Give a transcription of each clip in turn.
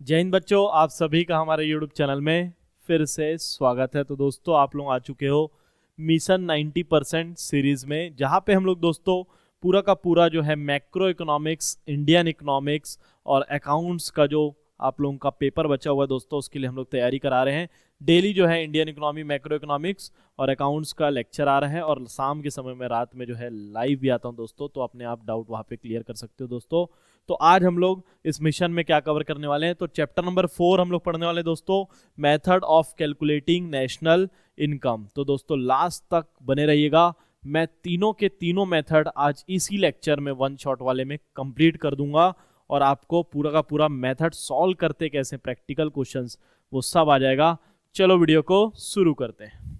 जय हिंद बच्चों, आप सभी का हमारे YouTube चैनल में फिर से स्वागत है। तो दोस्तों, आप लोग आ चुके हो मिशन 90% सीरीज में, जहाँ पे हम लोग दोस्तों पूरा का पूरा जो है मैक्रो इकोनॉमिक्स, इंडियन इकोनॉमिक्स और अकाउंट्स का जो आप लोगों का पेपर बचा हुआ है दोस्तों, उसके लिए हम लोग तैयारी करा रहे हैं। डेली जो है इंडियन इकोनॉमी, मैक्रो इकोनॉमिक्स और अकाउंट्स का लेक्चर आ रहा है, और शाम के समय में रात में जो है लाइव भी आता हूँ दोस्तों, तो अपने आप डाउट वहाँ पे क्लियर कर सकते हो दोस्तों। तो आज हम लोग इस मिशन में क्या कवर करने वाले हैं, तो चैप्टर नंबर 4 हम लोग पढ़ने वाले हैं दोस्तों, method of calculating national income. तो दोस्तों लास्ट तक बने रहिएगा। मैं तीनों के तीनों मेथड आज इसी लेक्चर में वन शॉट वाले में कंप्लीट कर दूंगा, और आपको पूरा का पूरा मेथड सॉल्व करते कैसे, प्रैक्टिकल क्वेश्चंस, वो सब आ जाएगा। चलो वीडियो को शुरू करते हैं।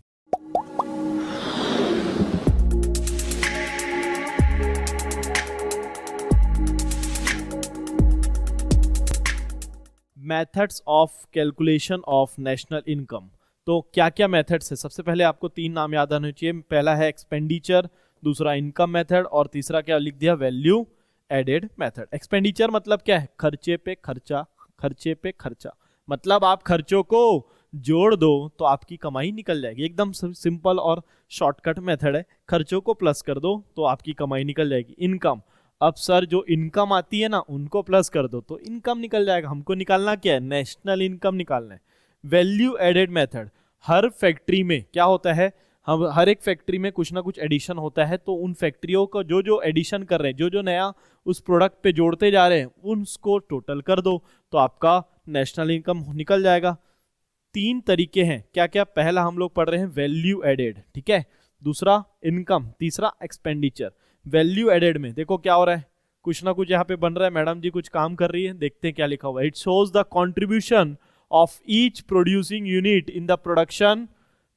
Methods of calculation of national income. तो क्या क्या मेथड्स है? सबसे पहले आपको तीन नाम याद आने चाहिए। पहला है एक्सपेंडिचर, दूसरा इनकम मेथड, और तीसरा क्या लिख दिया, वैल्यू एडेड मेथड। एक्सपेंडिचर मतलब क्या है? खर्चे पे खर्चा, खर्चे पे खर्चा। मतलब आप खर्चों को जोड़ दो तो आपकी कमाई निकल जाएगी। एकदम सिंपल और शॉर्टकट मेथड है। खर्चों को प्लस कर दो तो आपकी कमाई निकल जाएगी। इनकम, अब सर जो इनकम आती है ना, उनको प्लस कर दो तो इनकम निकल जाएगा। हमको निकालना क्या है? नेशनल इनकम निकालना है। वैल्यू एडेड मेथड, हर फैक्ट्री में क्या होता है, हम हर एक फैक्ट्री में कुछ ना कुछ एडिशन होता है, तो उन फैक्ट्रियों को जो जो एडिशन कर रहे हैं, जो जो नया उस प्रोडक्ट पे जोड़ते जा रहे हैं, उनको टोटल कर दो तो आपका नेशनल इनकम निकल जाएगा। तीन तरीके हैं, क्या क्या? पहला हम लोग पढ़ रहे हैं वैल्यू एडेड, ठीक है, दूसरा इनकम, तीसरा एक्सपेंडिचर। वैल्यू एडेड में देखो क्या हो रहा है, कुछ ना कुछ यहाँ पे बन रहा है। मैडम जी कुछ काम कर रही है, देखते हैं क्या लिखा हुआ है। It shows the contribution of each producing unit in the production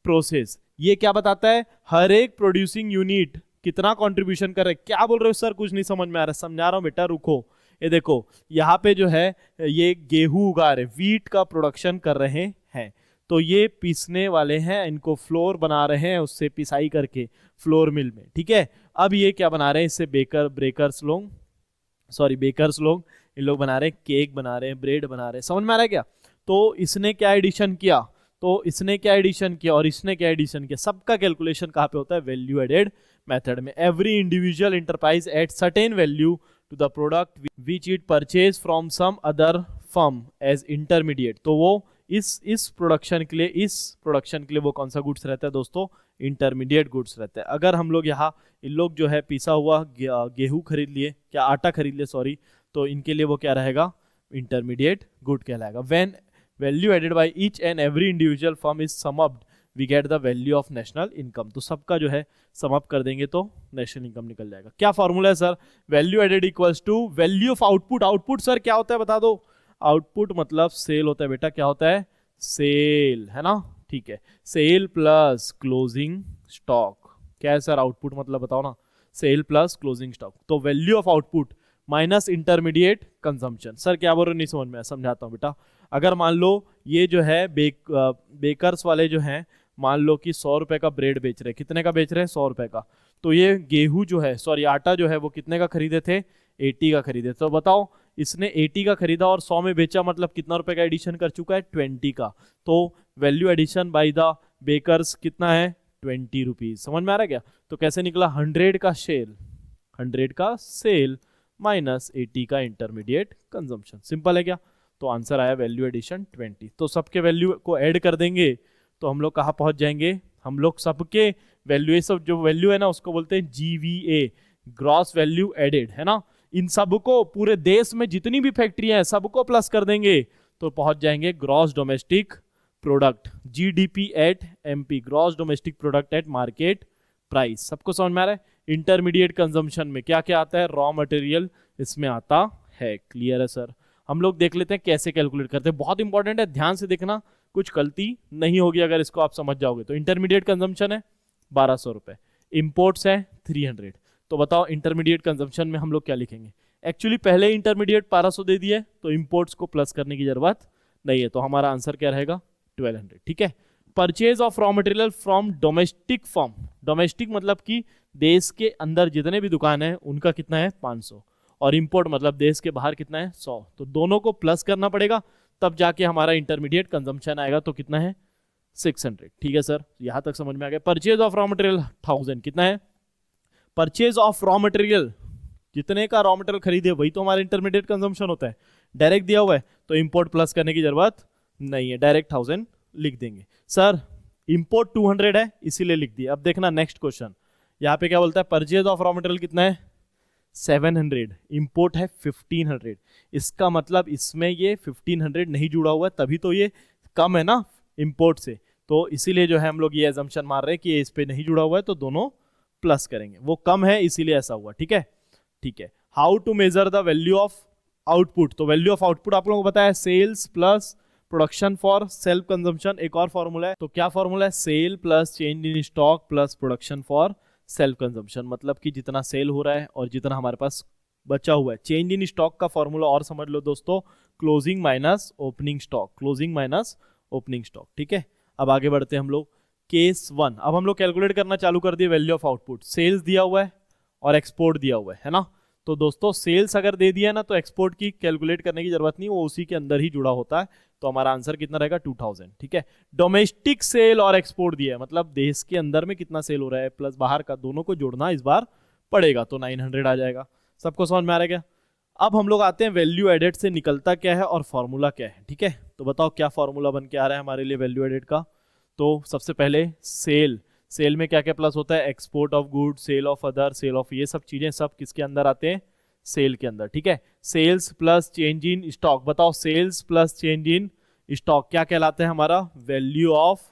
process. ये क्या बताता है? हर एक प्रोड्यूसिंग यूनिट कितना कंट्रीब्यूशन कर रहा है। क्या बोल रहे हो सर, कुछ नहीं समझ में आ रहा। समझा रहा हूं बेटा, रुको। ये देखो यहाँ पे जो है ये गेहूं उगा रहे, वीट का प्रोडक्शन कर रहे हैं, तो ये पीसने वाले हैं, इनको फ्लोर बना रहे हैं, उससे पिसाई करके फ्लोर मिल में, ठीक है। अब ये क्या बना रहे हैं, इससे बेकर्स लोग, इन लोग बना रहे हैं केक, बना रहे हैं ब्रेड, बना रहे हैं। समझ में आ रहा है क्या? तो इसने क्या एडिशन किया, तो इसने क्या एडिशन किया और इसने क्या एडिशन किया, सबका कैलकुलेशन कहाँ पे होता है? वैल्यू एडेड मेथड में। Every individual enterprise at certain value to the product which it purchase from some other firm as intermediate. तो वो इस प्रोडक्शन के लिए वो कौन सा गुड्स रहता है दोस्तों? इंटरमीडिएट गुड्स रहता है। अगर हम लोग यहाँ इन लोग जो है पिसा हुआ गेहूं खरीद लिए, क्या आटा खरीद लिए सॉरी, तो इनके लिए वो क्या रहेगा? इंटरमीडिएट गुड कहलाएगा। When value added by each and every individual firm is summed up we get the value of national income. तो सबका जो है समअप कर देंगे तो नेशनल इनकम निकल जाएगा। क्या फॉर्मूला है sir? Value added equals to value of output. Output sir क्या होता है बता दो? आउटपुट मतलब सेल होता है बेटा। क्या होता है? सेल, है ना, ठीक है। Sale plus closing stock. क्या है सर आउटपुट मतलब, बताओ ना? Sale plus closing stock. तो value of output minus intermediate consumption. Sir क्या बोल रहे हो, नहीं समझ में? समझाता हूं बेटा। अगर मान लो ये जो है बेकर्स वाले जो हैं, मान लो कि 100 रुपए का ब्रेड बेच रहे हैं। कितने का बेच रहे हैं? 100 रुपए का। तो ये गेहूं जो है, सॉरी आटा जो है, वो कितने का खरीदे थे? 80 का खरीदे। तो बताओ, इसने 80 का खरीदा और 100 में बेचा, मतलब कितना रुपए का एडिशन कर चुका है? 20 का। तो value addition by the bakers कितना है? 20 रुपीज। समझ में आ रहा है क्या? तो कैसे निकला? 100 का सेल माइनस 80 का इंटरमीडिएट कंजम्पशन। सिंपल है क्या? तो आंसर आया वैल्यू एडिशन 20। तो सबके वैल्यू को ऐड कर देंगे तो हम लोग कहाँ पहुंच जाएंगे? हम लोग सबके वैल्यू, सब जो वैल्यू है ना, उसको बोलते हैं GVA, ग्रॉस वैल्यू एडेड, है ना। इन सबको पूरे देश में जितनी भी फैक्ट्रियां हैं सबको प्लस कर देंगे तो पहुंच जाएंगे gross domestic product, GDP at MP, gross domestic product at market price. सबको समझ में आ रहा है? इंटरमीडिएट कंजम्पशन में क्या क्या आता है? रॉ मटेरियल इसमें आता है। क्लियर है सर? हम लोग देख लेते हैं कैसे कैलकुलेट करते हैं। बहुत इंपॉर्टेंट है, ध्यान से देखना, कुछ गलती नहीं होगी अगर इसको आप समझ जाओगे। तो इंटरमीडिएट कंजम्पशन है 1200 रुपए, इंपोर्ट्स है 300। तो बताओ इंटरमीडिएट कंजम्पशन में हम लोग क्या लिखेंगे? एक्चुअली पहले इंटरमीडिएट 1200 दे दिए तो इंपोर्ट्स को प्लस करने की जरूरत नहीं है, तो हमारा आंसर क्या रहेगा? 1200, ठीक है। Purchase of raw material from domestic firm. Domestic मतलब कि देश के अंदर जितने भी दुकान है उनका कितना है? 500, और इंपोर्ट मतलब देश के बाहर कितना है? 100। तो दोनों को प्लस करना पड़ेगा तब जाके हमारा इंटरमीडिएट कंजम्पशन आएगा। तो कितना है 600। ठीक है सर, यहां तक समझ में आ गया। परचेज ऑफ रॉ मटेरियल 1000 कितना है, परचेज ऑफ रॉ मटेरियल जितने का रॉ मटेरियल खरीदे वही तो हमारा इंटरमीडिएट कंजम्पशन होता है। डायरेक्ट दिया हुआ है तो इंपोर्ट प्लस करने की जरूरत नहीं है, डायरेक्ट 1000 लिख देंगे। सर इंपोर्ट 200 है इसीलिए लिख दिया। अब देखना नेक्स्ट क्वेश्चन, यहाँ पे क्या बोलता है, परचेज ऑफ रॉ मटेरियल कितना है 700, इंपोर्ट है 1500। इसका मतलब इसमें ये 1500 नहीं जुड़ा हुआ है, तभी तो ये कम है ना इंपोर्ट से। तो इसीलिए जो है हम लोग ये एजम्पशन मार रहे हैं कि ये इस पे नहीं जुड़ा हुआ है, तो दोनों प्लस करेंगे। वो कम है इसीलिए ऐसा हुआ। ठीक है, ठीक है। How to measure the value of output, तो वैल्यू ऑफ आउटपुट आप लोगों को पता है sales plus production for self consumption. एक और फॉर्मूला है, तो क्या फॉर्मूला है, sale plus change in stock plus production for self consumption. मतलब कि जितना सेल हो रहा है और जितना हमारे पास बचा हुआ है। चेंज इन स्टॉक का फॉर्मूला और समझ लो दोस्तों, closing minus opening stock, closing minus opening stock. ठीक है, अब आगे बढ़ते हैं हम लोग। केस 1, अब हम लोग कैलकुलेट करना चालू कर दिए वैल्यू ऑफ आउटपुट। सेल्स दिया हुआ है और एक्सपोर्ट दिया हुआ है ना। तो दोस्तों सेल्स अगर दे दिया ना तो एक्सपोर्ट की कैलकुलेट करने की जरूरत नहीं, वो उसी के अंदर ही जुड़ा होता है। तो हमारा आंसर कितना रहेगा 2000। ठीक है, डोमेस्टिक सेल और एक्सपोर्ट दिया है, मतलब देश के अंदर में कितना सेल हो रहा है प्लस बाहर का, दोनों को जोड़ना इस बार पड़ेगा। तो 900 आ जाएगा। सबको समझ में आ रहा है क्या? अब हम लोग आते हैं वैल्यू एडेड से निकलता क्या है और फॉर्मूला क्या है। ठीक है, तो बताओ क्या फॉर्मूला बन के आ रहा है हमारे लिए वैल्यू एडेड का। तो सबसे पहले सेल, सेल में क्या क्या प्लस होता है, export of good, sale of other, sale of, ये सब चीजें सब किसके अंदर आते हैं, सेल के अंदर। ठीक है, sales plus change in stock, बताओ sales plus change in stock क्या कहलाता है हमारा, वैल्यू ऑफ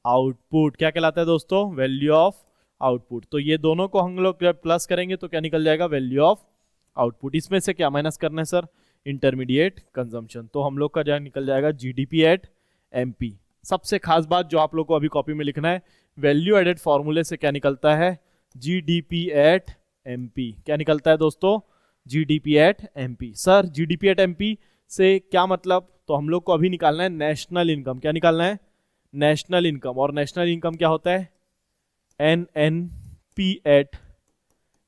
आउटपुट। क्या कहलाता है दोस्तों, वैल्यू ऑफ आउटपुट। तो ये दोनों को हम लोग प्लस करेंगे तो क्या निकल जाएगा, वैल्यू ऑफ आउटपुट। इसमें से क्या माइनस करना है सर, इंटरमीडिएट कंजम्पशन। तो हम लोग का जो निकल जाएगा जीडीपी एट एमपी। सबसे खास बात जो आप लोग को अभी कॉपी में लिखना है, वैल्यू एडेड फॉर्मूले से क्या निकलता है, जीडीपी एट एमपी। क्या निकलता है दोस्तों, GDP at MP. Sir GDP at MP से क्या मतलब, तो हम लोग को अभी निकालना है नेशनल इनकम। क्या निकालना है, नेशनल इनकम। और नेशनल इनकम क्या होता है, एनएनपी एट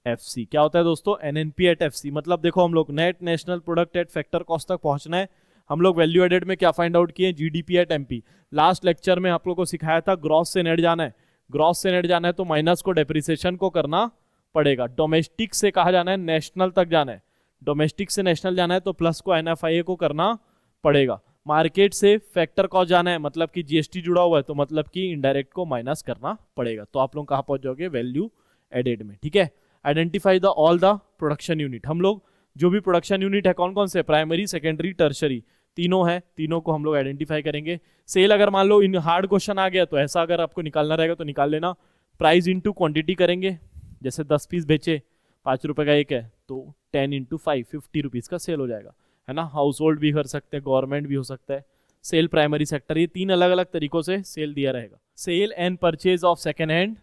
एफसी। क्या होता है दोस्तों, एनएनपी एट एफसी। मतलब देखो हम लोग net national product at factor cost तक पहुंचना है। हम लोग वैल्यू एडेड में क्या फाइंड आउट किए, GDP at MP. Last lecture में आप लोग को सिखाया था ग्रॉस से नेट जाना है, ग्रॉस से नेट जाना है तो माइनस को डेप्रिसिएशन को करना पड़ेगा। डोमेस्टिक से कहा जाना है नेशनल तक जाना है, डोमेस्टिक से नेशनल जाना है तो प्लस को एनएफआईए को करना पड़ेगा। मार्केट से फैक्टर कॉस्ट जाना है, मतलब कि जीएसटी जुड़ा हुआ है तो मतलब कि इनडायरेक्ट को माइनस करना पड़ेगा। तो आप लोग कहाँ पहुंच जाओगे, वैल्यू एडेड में। ठीक है, identify the all the production unit. हम लोग जो भी प्रोडक्शन यूनिट है कौन कौन से, प्राइमरी सेकेंडरी टर्शरी तीनों है, तीनों को हम लोग आइडेंटिफाई करेंगे। सेल अगर मान लो इन हार्ड क्वेश्चन आ गया तो ऐसा अगर आपको निकालना रहेगा तो निकाल लेना। प्राइस इंटू क्वांटिटी करेंगे, जैसे 10 पीस बेचे 5 रुपए का एक है तो 10 इंटू 5 50 रुपीज का सेल हो जाएगा, है ना। हाउस होल्ड भी कर सकते हैं, गवर्नमेंट भी हो सकता है, सेल प्राइमरी सेक्टर, ये 3 अलग अलग तरीकों से सेल दिया रहेगा। Sale and purchase of second hand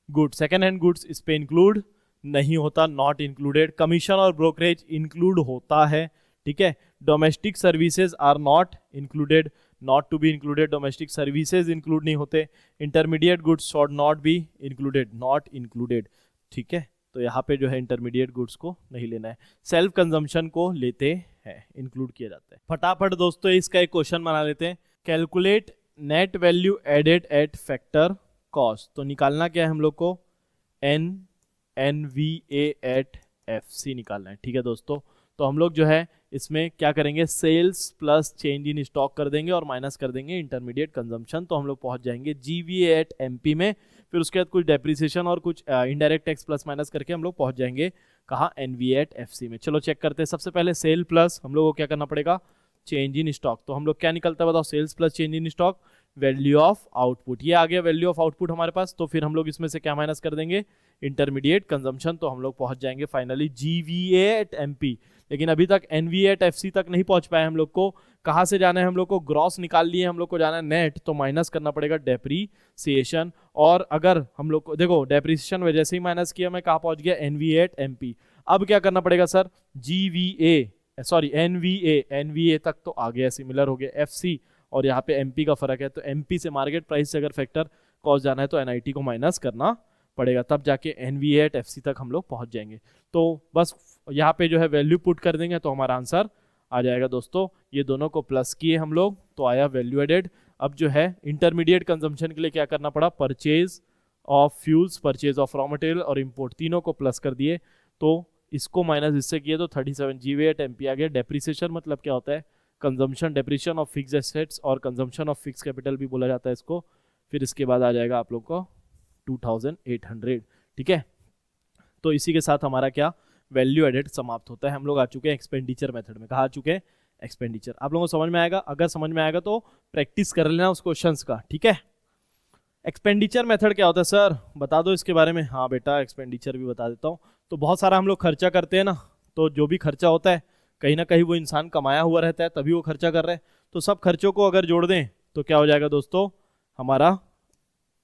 goods, second hand goods इस पे इंक्लूड नहीं होता, नॉट इंक्लूडेड। कमीशन और ब्रोकरेज इंक्लूड होता है। ठीक है, domestic services are not included, not to be included, domestic services include नहीं होते। Intermediate goods should not be included, not included. ठीक है, तो यहाँ पे जो है इंटरमीडिएट गुड्स को नहीं लेना है, सेल्फ कंजम्पशन को लेते हैं, इंक्लूड किया जाता है। फटाफट दोस्तों इसका एक क्वेश्चन बना लेते हैं, calculate net value added at factor cost. तो निकालना क्या है हम लोग को, एनवीए एट एफसी निकालना है। ठीक है दोस्तों, तो हम लोग जो है इसमें क्या करेंगे, sales plus change in stock कर देंगे और माइनस कर देंगे इंटरमीडिएट कंजम्पशन। तो हम लोग पहुंच जाएंगे जीवीए एट एमपी में। फिर उसके बाद कुछ डेप्रिसिएशन और कुछ इनडायरेक्ट टैक्स प्लस माइनस करके हम लोग पहुंच जाएंगे कहाँ, एनवीए एट एफसी में। चलो चेक करते हैं। सबसे पहले सेल प्लस हम लोग को क्या करना पड़ेगा, चेंज इन स्टॉक। तो हम लोग क्या निकलता है बताओ, sales plus change in stock, value of output. ये आ गया वैल्यू ऑफ आउटपुट हमारे पास। तो फिर हम लोग इसमें से क्या माइनस कर देंगे, इंटरमीडिएट कंजम्पशन। तो हम लोग पहुंच जाएंगे फाइनली जीवीए एट एमपी। लेकिन अभी तक एनवीए एट एफसी तक नहीं पहुंच पाए हम लोग को। कहाँ से जाना है हम लोग को, ग्रॉस निकाल लिए, हम लोग को जाना है नेट, तो माइनस करना पड़ेगा डेप्रीसिएशन। और अगर हम लोग को देखो डेप्रीसिएशन वजह से ही माइनस किया, मैं कहाँ पहुंच गया, एनवीए एट एमपी। अब क्या करना पड़ेगा सर, एनवीए तक तो आ गया, सिमिलर हो गया एफसी, और यहाँ पे एमपी का फर्क है। तो एमपी से मार्केट प्राइस से अगर फैक्टर कॉस्ट जाना है तो एनआईटी को माइनस करना पड़ेगा, तब जाके एनवीए एट एफसी तक हम लोग पहुंच जाएंगे। तो बस यहाँ पे जो है वैल्यू पुट कर देंगे तो हमारा आंसर आ जाएगा दोस्तों, ये दोनों को प्लस किए हम लोग तो आया वैल्यू एडेड। अब जो है इंटरमीडिएट कंजम्पशन के लिए क्या करना पड़ा, purchase of fuels, purchase of raw material और इंपोर्ट, तीनों को प्लस कर दिए तो इसको माइनस इससे किए तो 37 GW MP आ गया। डेप्रिसिएशन मतलब क्या होता है, consumption, depreciation of fix assets और कंजम्पशन ऑफ फिक्स कैपिटल भी बोला जाता है इसको। फिर इसके बाद आ जाएगा आप लोग को 2800, ठीक है। तो इसी के साथ हमारा क्या वैल्यू एडेड समाप्त होता है। हम लोग आ चुके हैं एक्सपेंडिचर मेथड में। कहाँ आ चुके हैं, एक्सपेंडिचर। आप लोगों को समझ में आएगा, अगर समझ में आएगा तो प्रैक्टिस कर लेना उस क्वेश्चंस का, ठीक है। एक्सपेंडिचर मेथड क्या होता है सर, बता दो इसके बारे में। हाँ बेटा, एक्सपेंडिचर भी बता देता हूँ। तो बहुत सारा हम लोग खर्चा करते हैं ना, तो जो भी खर्चा होता है कहीं ना कहीं वो इंसान कमाया हुआ रहता है तभी वो खर्चा कर रहे हैं। तो सब खर्चों को अगर जोड़ दें तो क्या हो जाएगा दोस्तों, हमारा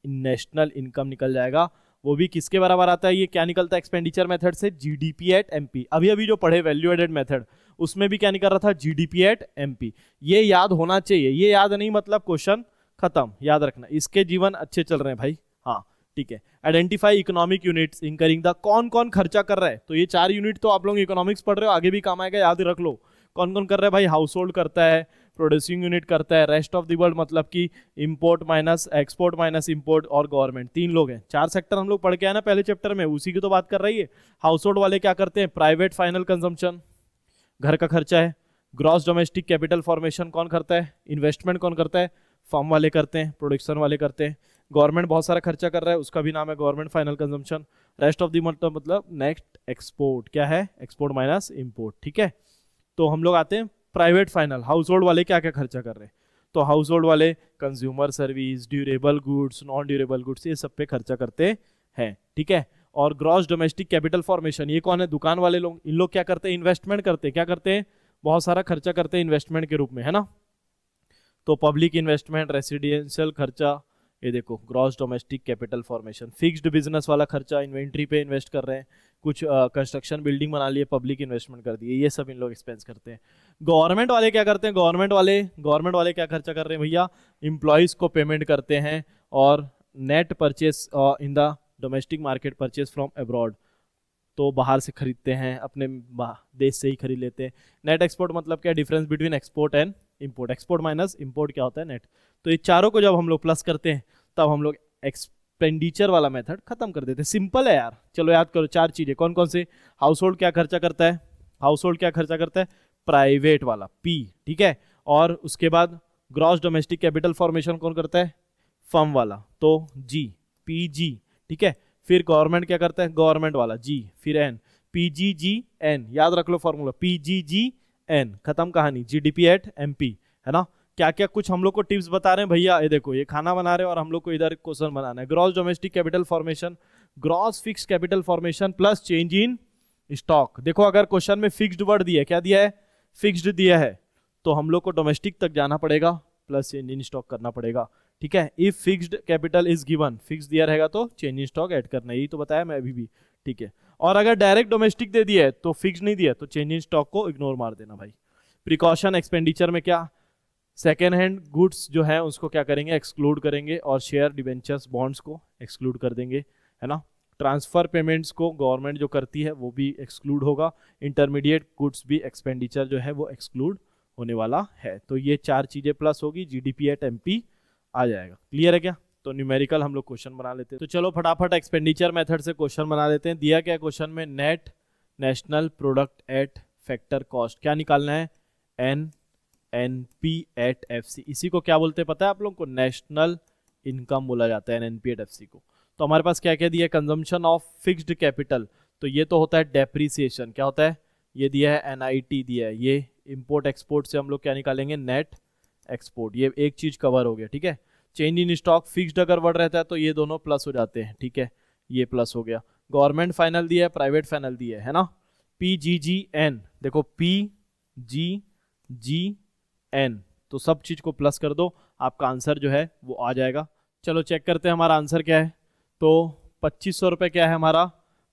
नेशनल इनकम निकल जाएगा। वो भी किसके बराबर आता है, ये क्या निकलता है एक्सपेंडिचर मेथड से, जीडीपी एट एमपी। अभी अभी जो पढ़े वैल्यू एडेड मेथड उसमें भी क्या निकल रहा था, जीडीपी एट एमपी। ये याद होना चाहिए, ये याद नहीं मतलब क्वेश्चन खत्म, याद रखना। इसके जीवन अच्छे चल रहे हैं भाई, हाँ ठीक है। Identify economic units incurring the, कौन कौन खर्चा कर रहा है, तो ये 4 यूनिट तो आप लोग इकोनॉमिक्स पढ़ रहे हो, आगे भी काम आएगा, याद रख लो। कौन कौन कर रहा है भाई, हाउस होल्ड करता है, प्रोड्यूसिंग यूनिट करता है, रेस्ट ऑफ द वर्ल्ड मतलब कि import minus export minus import और गवर्नमेंट, 3 लोग हैं। 4 सेक्टर हम लोग पढ़ के आए ना पहले चैप्टर में, उसी की तो बात कर रही है। हाउस होल्ड वाले क्या करते हैं, प्राइवेट फाइनल कंजम्पशन, घर का खर्चा है। ग्रॉस डोमेस्टिक कैपिटल फॉर्मेशन कौन करता है, इन्वेस्टमेंट कौन करता है, फर्म वाले करते हैं, प्रोडक्शन वाले करते हैं। गवर्नमेंट बहुत सारा खर्चा कर रहा है, उसका भी नाम है government final consumption. Rest of the मतलब नेक्स्ट एक्सपोर्ट, क्या है, एक्सपोर्ट माइनस इंपोर्ट, ठीक है। तो हम लोग आते हैं प्राइवेट फाइनल, हाउस होल्ड वाले क्या क्या खर्चा कर रहे हैं। तो हाउस होल्ड वाले consumer service, durable goods, non durable goods, ये सब पे खर्चा करते हैं, ठीक है। और ग्रॉस डोमेस्टिक कैपिटल फॉर्मेशन, ये कौन है, दुकान वाले लोग। इन लोग क्या करते हैं, इन्वेस्टमेंट करते हैं, क्या करते हैं, बहुत सारा खर्चा करते हैं इन्वेस्टमेंट के रूप में, है ना। तो पब्लिक इन्वेस्टमेंट, रेसिडेंशियल खर्चा, ये देखो gross domestic capital formation. Fixed business वाला खर्चा, इन्वेंट्री पे इन्वेस्ट कर रहे हैं, कुछ कंस्ट्रक्शन बिल्डिंग बना लिए, पब्लिक इन्वेस्टमेंट कर दिए, ये सब इन लोग एक्सपेंस करते हैं। गवर्नमेंट वाले क्या करते हैं, गवर्नमेंट वाले क्या खर्चा कर रहे हैं भैया, इंप्लॉइज को पेमेंट करते हैं और net purchase in the domestic market, purchase from abroad, तो बाहर से खरीदते हैं, अपने देश से ही खरीद लेते हैं। नेट एक्सपोर्ट मतलब क्या, difference between export and import, export minus import क्या होता है, नेट। तो ये चारों को जब हम लोग प्लस करते हैं तब हम लोग एक्सपेंडिचर वाला मेथड खत्म कर देते हैं। सिंपल है यार, चलो याद करो 4 चीजें कौन कौन से। हाउस होल्ड क्या खर्चा करता है, हाउस होल्ड क्या खर्चा करता है, प्राइवेट वाला पी, ठीक है। और उसके बाद ग्रॉस डोमेस्टिक कैपिटल फॉर्मेशन कौन करता है, फर्म वाला, तो जी, पी जी, ठीक है। फिर गवर्नमेंट क्या करता है, गवर्नमेंट वाला जी, फिर N, P G G N, याद रख लो formula, P G G N, खत्म कहानी, जीडीपी एट एमपी, है ना। क्या क्या कुछ हम लोग को टिप्स बता रहे हैं भैया, ये देखो ये खाना बना रहे हैं और हम लोग को इधर क्वेश्चन बनाना है। Gross domestic capital formation, gross fix capital formation plus change in stock. देखो अगर क्वेश्चन में फिक्स्ड वर्ड दिया है, क्या दिया है, फिक्स्ड दिया है, तो हम लोग को डोमेस्टिक तक जाना पड़ेगा प्लस चेंज इन स्टॉक करना पड़ेगा, ठीक है। If fixed capital is given, fix दिया रहेगा तो चेंज इन स्टॉक ऐड करना, यही तो बताया मैं अभी भी, ठीक है। और अगर डायरेक्ट डोमेस्टिक दे दिया है तो फिक्स नहीं दिया तो चेंज इन स्टॉक को इग्नोर मार देना भाई। प्रिकॉशन एक्सपेंडिचर में क्या, सेकेंड हैंड गुड्स जो है उसको क्या करेंगे, एक्सक्लूड करेंगे, और शेयर डिवेंचर्स बॉन्ड्स को एक्सक्लूड कर देंगे, है ना। ट्रांसफर पेमेंट्स को गवर्नमेंट जो करती है वो भी एक्सक्लूड होगा। इंटरमीडिएट गुड्स भी एक्सपेंडिचर जो है वो एक्सक्लूड होने वाला है। तो ये 4 चीजें प्लस होगी, जीडीपी एट एमपी आ जाएगा। क्लियर है क्या, तो न्यूमेरिकल हम लोग क्वेश्चन बना लेते हैं। तो चलो फटाफट एक्सपेंडिचर मेथड से क्वेश्चन बना लेते हैं। दिया क्या क्वेश्चन में, net national product at factor cost, क्या निकालना है, NNP एट FC। इसी को क्या बोलते हैं पता है आप लोगों को, नेशनल इनकम बोला जाता है NNP एट FC को। तो हमारे पास क्या क्या दिया है, कंजम्पशन ऑफ फिक्स्ड कैपिटल, तो ये तो होता है डेप्रीसिएशन, क्या होता है, ये दिया है NIT दिया है। ये इंपोर्ट एक्सपोर्ट से हम लोग क्या निकालेंगे, नेट एक्सपोर्ट, ये एक चीज कवर हो गया, ठीक है। चेंज इन स्टॉक, फिक्स्ड अगर वर्ड रहता है तो ये दोनों प्लस हो जाते हैं, ठीक है, ये प्लस हो गया। गवर्नमेंट फाइनल दिया है, प्राइवेट फाइनल दिया है ना। PGGN, देखो PGGN, तो सब चीज को प्लस कर दो, आपका आंसर जो है वो आ जाएगा। चलो चेक करते हैं हमारा आंसर क्या है। तो 2500 रुपये क्या है हमारा,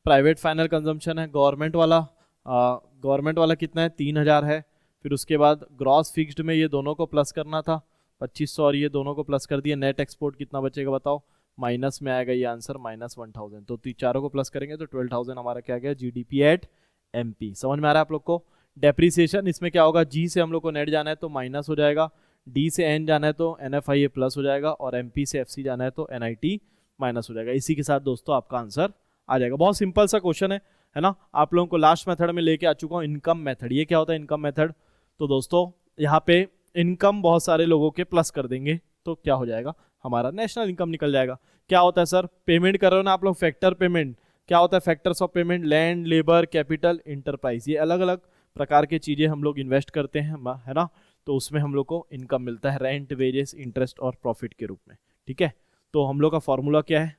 प्राइवेट फाइनल कंजम्पशन है। गवर्नमेंट वाला कितना है, 3000 है। फिर उसके बाद ग्रॉस फिक्स्ड में ये दोनों को प्लस करना था, 2500, और ये दोनों को प्लस कर दिया। नेट एक्सपोर्ट कितना बचेगा बताओ, माइनस में आएगा ये आंसर, -1000। तो चारों को प्लस करेंगे तो 12000 हमारा क्या गया, जीडीपी एट एमपी। समझ में आ रहा है आप लोग को, डेप्रिसिएशन इसमें क्या होगा, जी से हम लोग को नेट जाना है तो माइनस हो जाएगा, डी से एन जाना है तो NFIA प्लस हो जाएगा, और MP से FC जाना है तो NIT माइनस हो जाएगा। इसी के साथ दोस्तों आपका आंसर आ जाएगा। बहुत सिंपल सा क्वेश्चन है ना। आप लोगों को लास्ट मेथड में लेके आ चुका हूँ, इनकम मेथड। ये क्या होता है इनकम मेथड? तो दोस्तों यहाँ पे इनकम बहुत सारे लोगों के प्लस कर देंगे तो क्या हो जाएगा, हमारा नेशनल इनकम निकल जाएगा। क्या होता है सर, पेमेंट कर रहे हो ना आप लोग, फैक्टर पेमेंट। क्या होता है factors of payment? Land, labour, capital, enterprise. ये अलग अलग प्रकार की चीज़ें हम लोग इन्वेस्ट करते हैं, है ना। तो उसमें हम लोग को इनकम मिलता है रेंट, वेजेस, इंटरेस्ट और प्रॉफिट के रूप में। ठीक है, तो हम लोग का फॉर्मूला क्या है?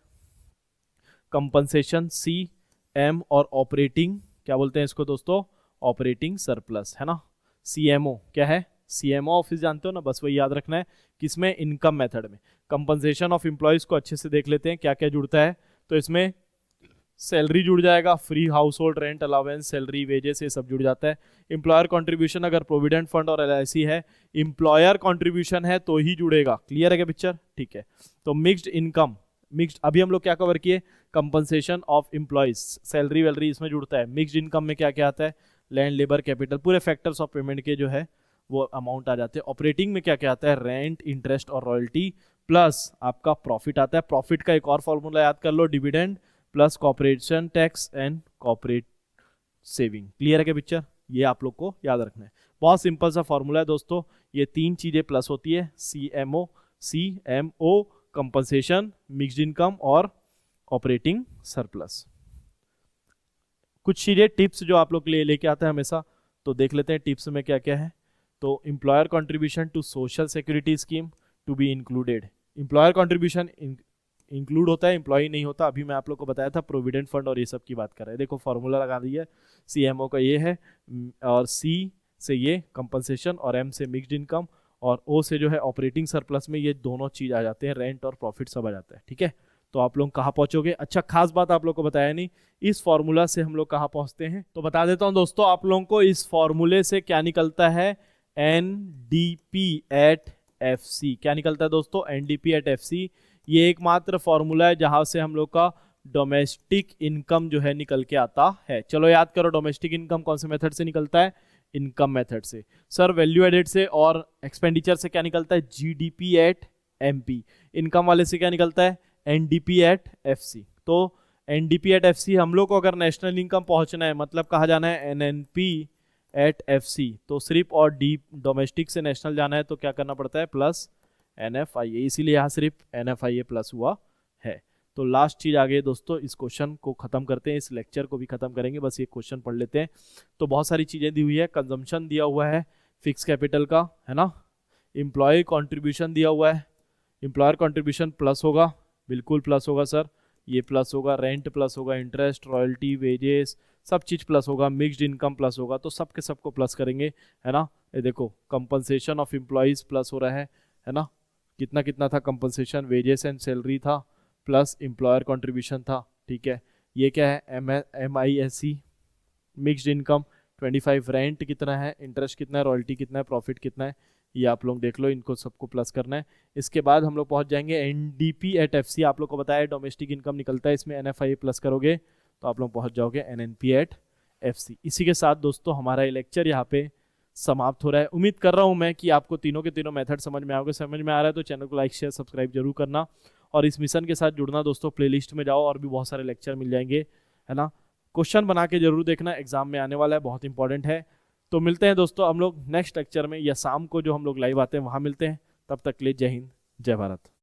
कंपनसेशन CM और ऑपरेटिंग, क्या बोलते हैं इसको दोस्तों? ऑपरेटिंग सरप्लस, है ना। CMO क्या है? CMO ऑफिस जानते हो ना, बस वही याद रखना है। किसमें? इनकम मेथड में। कंपनसेशन ऑफ एम्प्लॉयज को अच्छे से देख लेते हैं क्या क्या जुड़ता है। तो इसमें सैलरी जुड़ जाएगा, free house hold rent allowance, salary, wages, ये सब जुड़ जाता है। एम्प्लॉयर कंट्रीब्यूशन, अगर प्रोविडेंट फंड और LIC है, एम्प्लॉयर कंट्रीब्यूशन है तो ही जुड़ेगा। क्लियर है क्या पिक्चर? ठीक है। तो मिक्स्ड इनकम, मिक्स्ड अभी हम लोग क्या कवर किए? कंपनसेशन ऑफ एम्प्लॉयज, सैलरी वैलरी इसमें जुड़ता है। मिक्स्ड इनकम में क्या क्या आता है? लैंड, लेबर, कैपिटल, पूरे फैक्टर्स ऑफ पेमेंट के जो है वो अमाउंट आ जाते हैं। ऑपरेटिंग में क्या क्या आता है? रेंट, इंटरेस्ट और रॉयल्टी, प्लस आपका प्रॉफिट आता है। प्रॉफिट का एक और फॉर्मूला याद कर लो, dividend plus corporation tax and corporate saving. Clear है क्या पिक्चर? ये आप लोग को याद रखना है। बहुत सिंपल सा फॉर्मूला है दोस्तों। ये तीन चीजें प्लस होती है, CMO कंपनसेशन, मिक्स्ड इनकम और ऑपरेटिंग सरप्लस। कुछ चीजें टिप्स जो आप लोग के लिए लेके आते हैं हमेशा, तो देख लेते हैं टिप्स में क्या क्या है। तो employer contribution to social security scheme to be included. Employer contribution include होता है, एम्प्लॉय नहीं होता। अभी मैं आप लोग को बताया था प्रोविडेंट फंड और ये सब की बात कर रहे हैं। देखो फॉर्मूला लगा दिया है, CMO का ये है, और C से ये कंपनसेशन, और M से मिक्स्ड इनकम, और O से जो है ऑपरेटिंग सरप्लस में ये दोनों चीज आ जाते हैं, रेंट और प्रॉफिट सब आ जाता है। ठीक है, तो आप लोग कहाँ पहुंचोगे? अच्छा, खास बात आप लोग को बताया नहीं, इस फॉर्मूला से हम लोग कहाँ पहुंचते हैं तो बता देता हूं दोस्तों आप लोगों को। इस फॉर्मूले से क्या निकलता है? NDP@FC। क्या निकलता है दोस्तों? NDP@FC। ये एकमात्र फॉर्मूला है जहां से हम लोग का डोमेस्टिक इनकम जो है निकल के आता है। चलो याद करो, डोमेस्टिक इनकम कौन से मेथड से निकलता है? इनकम मेथड से। सर वैल्यू एडेड से और एक्सपेंडिचर से क्या निकलता है? GDP@MP। इनकम वाले से क्या निकलता है? NDP@FC। तो NDP@FC हम लोग को अगर नेशनल इनकम पहुंचना है, मतलब कहा जाना है NNP@FC, तो सिर्फ और डी डोमेस्टिक से नेशनल जाना है तो क्या करना पड़ता है? Plus NFIA। इसीलिए यहाँ सिर्फ NFIA प्लस हुआ है। तो लास्ट चीज आ गई दोस्तों, इस क्वेश्चन को खत्म करते हैं, इस लेक्चर को भी खत्म करेंगे, बस ये क्वेश्चन पढ़ लेते हैं। तो बहुत सारी चीजें दी हुई है, कंजम्पशन दिया हुआ है फिक्स कैपिटल का, है ना। एम्प्लॉय कॉन्ट्रीब्यूशन दिया हुआ है, एम्प्लॉयर कॉन्ट्रीब्यूशन प्लस होगा, बिल्कुल प्लस होगा सर, ये प्लस होगा। रेंट प्लस होगा, इंटरेस्ट, रॉयल्टी, वेजेस, सब चीज प्लस होगा। मिक्स्ड इनकम प्लस होगा, तो सबके सबको प्लस करेंगे, है ना। ये देखो कंपनसेशन ऑफ एम्प्लॉयज प्लस हो रहा है ना। कितना कितना था कंपनसेशन? वेजेस एंड सैलरी था, प्लस एम्प्लॉयर कंट्रीब्यूशन था। ठीक है, ये क्या है? MISC। Mixed income 25। रेंट कितना है, इंटरेस्ट कितना है, रॉयल्टी कितना है, प्रॉफिट कितना है, ये आप लोग देख लो, इनको सबको प्लस करना है। इसके बाद हम लोग पहुंच जाएंगे NDP@FC। आप लोग को बताया डोमेस्टिक इनकम निकलता है, इसमें NFIA प्लस करोगे तो आप लोग पहुंच जाओगे NNP@FC। इसी के साथ दोस्तों हमारा ये लेक्चर यहाँ पे समाप्त हो रहा है। उम्मीद कर रहा हूँ मैं कि आपको तीनों के तीनों मेथड समझ में आओगे। समझ में आ रहा है तो चैनल को लाइक, शेयर, सब्सक्राइब जरूर करना, और इस मिशन के साथ जुड़ना दोस्तों। प्लेलिस्ट में जाओ, और भी बहुत सारे लेक्चर मिल जाएंगे, है ना। क्वेश्चन बना के जरूर देखना, एग्जाम में आने वाला है, बहुत इंपॉर्टेंट है। तो मिलते हैं दोस्तों हम लोग नेक्स्ट लेक्चर में, या शाम को जो हम लोग लाइव आते हैं वहाँ मिलते हैं। तब तक के लिए जय हिंद, जय भारत।